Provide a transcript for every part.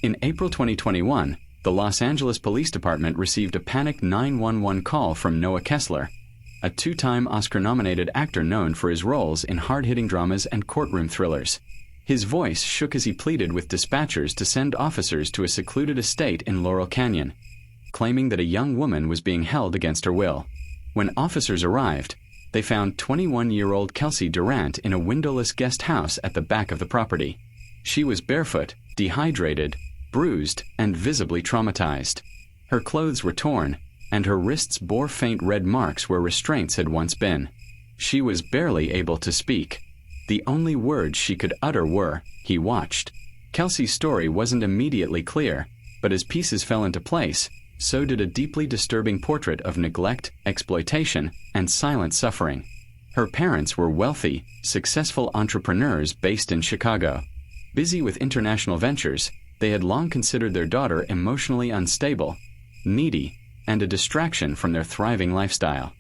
In April 2021, the Los Angeles Police Department received a panicked 911 call from Noah Kessler, a two-time Oscar-nominated actor known for his roles in hard-hitting dramas and courtroom thrillers. His voice shook as he pleaded with dispatchers to send officers to a secluded estate in Laurel Canyon, claiming that a young woman was being held against her will. When officers arrived, they found 21-year-old Kelsey Durant in a windowless guest house at the back of the property. She was barefoot, dehydrated, bruised, and visibly traumatized. Her clothes were torn, and her wrists bore faint red marks where restraints had once been. She was barely able to speak. The only words she could utter were, "He watched." Kelsey's story wasn't immediately clear, but as pieces fell into place, so did a deeply disturbing portrait of neglect, exploitation, and silent suffering. Her parents were wealthy, successful entrepreneurs based in Chicago. Busy with international ventures, they had long considered their daughter emotionally unstable, needy, and a distraction from their thriving lifestyle.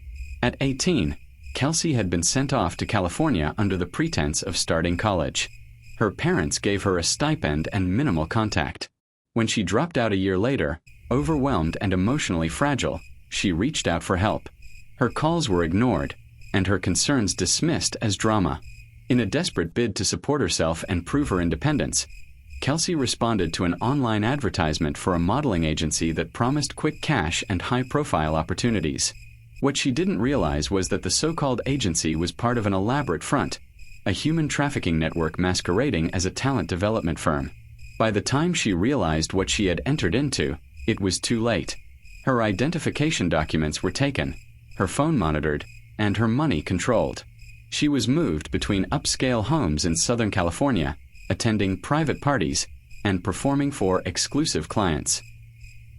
At 18, Kelsey had been sent off to California under the pretense of starting college. Her parents gave her a stipend and minimal contact. When she dropped out a year later, overwhelmed and emotionally fragile, she reached out for help. Her calls were ignored, and her concerns dismissed as drama. In a desperate bid to support herself and prove her independence, Kelsey responded to an online advertisement for a modeling agency that promised quick cash and high-profile opportunities. What she didn't realize was that the so-called agency was part of an elaborate front, a human trafficking network masquerading as a talent development firm. By the time she realized what she had entered into, it was too late. Her identification documents were taken, her phone monitored, and her money controlled. She was moved between upscale homes in Southern California, attending private parties, and performing for exclusive clients.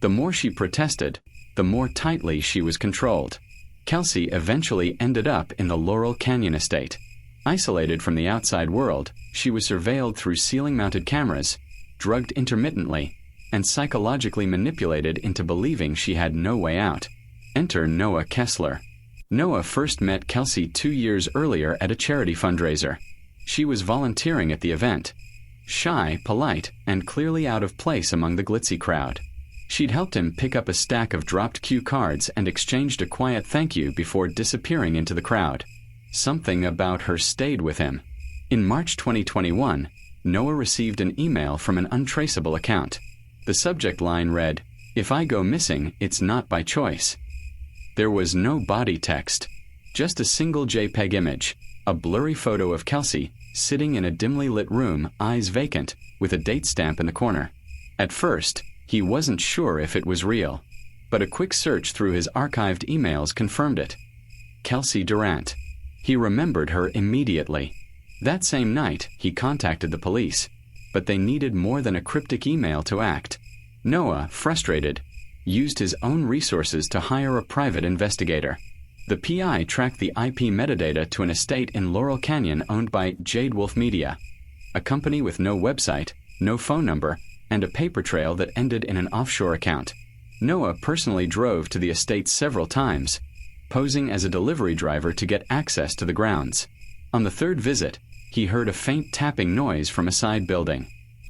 The more she protested, the more tightly she was controlled. Kelsey eventually ended up in the Laurel Canyon estate. Isolated from the outside world, she was surveilled through ceiling-mounted cameras, drugged intermittently, and psychologically manipulated into believing she had no way out. Enter Noah Kessler. Noah first met Kelsey 2 years earlier at a charity fundraiser. She was volunteering at the event, shy, polite, and clearly out of place among the glitzy crowd. She'd helped him pick up a stack of dropped cue cards and exchanged a quiet thank you before disappearing into the crowd. Something about her stayed with him. In March 2021, Noah received an email from an untraceable account. The subject line read, "If I go missing, it's not by choice." There was no body text, just a single JPEG image, a blurry photo of Kelsey sitting in a dimly lit room, eyes vacant, with a date stamp in the corner. At first, he wasn't sure if it was real, but a quick search through his archived emails confirmed it. Kelsey Durant. He remembered her immediately. That same night, he contacted the police, but they needed more than a cryptic email to act. Noah, frustrated, used his own resources to hire a private investigator. The PI tracked the IP metadata to an estate in Laurel Canyon owned by Jade Wolf Media, a company with no website, no phone number, and a paper trail that ended in an offshore account. Noah personally drove to the estate several times, posing as a delivery driver to get access to the grounds. On the third visit, he heard a faint tapping noise from a side building.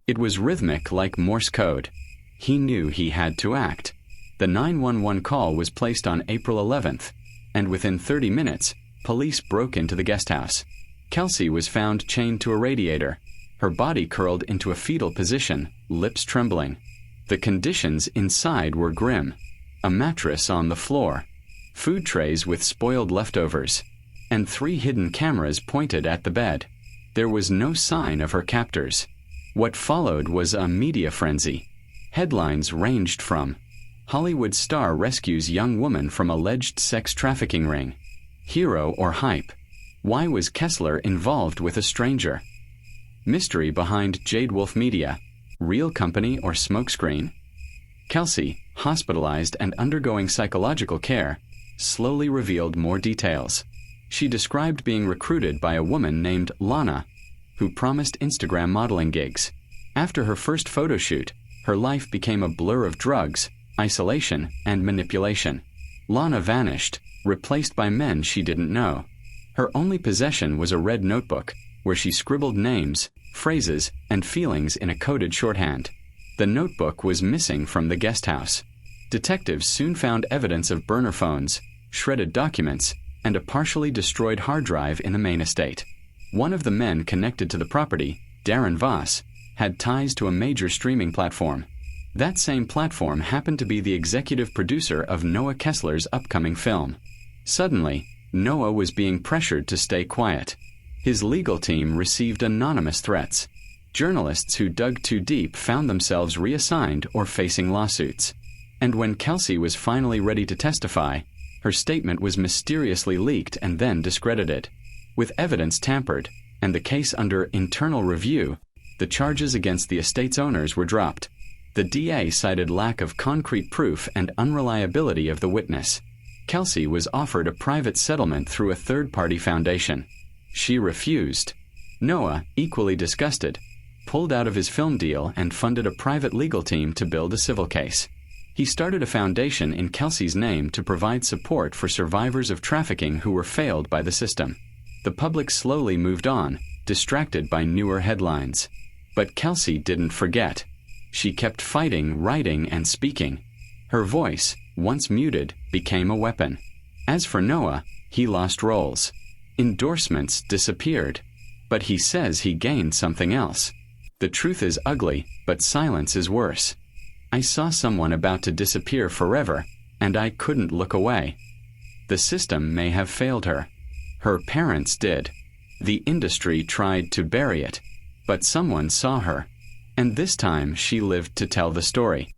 It was rhythmic like Morse code. He knew he had to act. The 911 call was placed on April 11th, and within 30 minutes, police broke into the guest house. Kelsey was found chained to a radiator, her body curled into a fetal position, lips trembling. The conditions inside were grim. A mattress on the floor, food trays with spoiled leftovers, and 3 hidden cameras pointed at the bed. There was no sign of her captors. What followed was a media frenzy. Headlines ranged from, "Hollywood star rescues young woman from alleged sex trafficking ring," "Hero or hype?" "Why was Kessler involved with a stranger?" "Mystery behind Jade Wolf Media," "Real company or smokescreen?" Kelsey, hospitalized and undergoing psychological care, slowly revealed more details. She described being recruited by a woman named Lana, who promised Instagram modeling gigs. After her first photo shoot, her life became a blur of drugs, isolation, and manipulation. Lana vanished, replaced by men she didn't know. Her only possession was a red notebook, where she scribbled names, phrases, and feelings in a coded shorthand. The notebook was missing from the guest house. Detectives soon found evidence of burner phones, shredded documents, and a partially destroyed hard drive in the main estate. One of the men connected to the property, Darren Voss, had ties to a major streaming platform. That same platform happened to be the executive producer of Noah Kessler's upcoming film. Suddenly, Noah was being pressured to stay quiet. His legal team received anonymous threats. Journalists who dug too deep found themselves reassigned or facing lawsuits. And when Kelsey was finally ready to testify, her statement was mysteriously leaked and then discredited. With evidence tampered, and the case under internal review, the charges against the estate's owners were dropped. The DA cited lack of concrete proof and unreliability of the witness. Kelsey was offered a private settlement through a third-party foundation. She refused. Noah, equally disgusted, pulled out of his film deal and funded a private legal team to build a civil case. He started a foundation in Kelsey's name to provide support for survivors of trafficking who were failed by the system. The public slowly moved on, distracted by newer headlines. But Kelsey didn't forget. She kept fighting, writing, and speaking. Her voice, once muted, became a weapon. As for Noah, he lost roles. Endorsements disappeared. But he says he gained something else. The truth is ugly, but silence is worse. I saw someone about to disappear forever, and I couldn't look away. The system may have failed her. Her parents did. The industry tried to bury it. But someone saw her. And this time she lived to tell the story.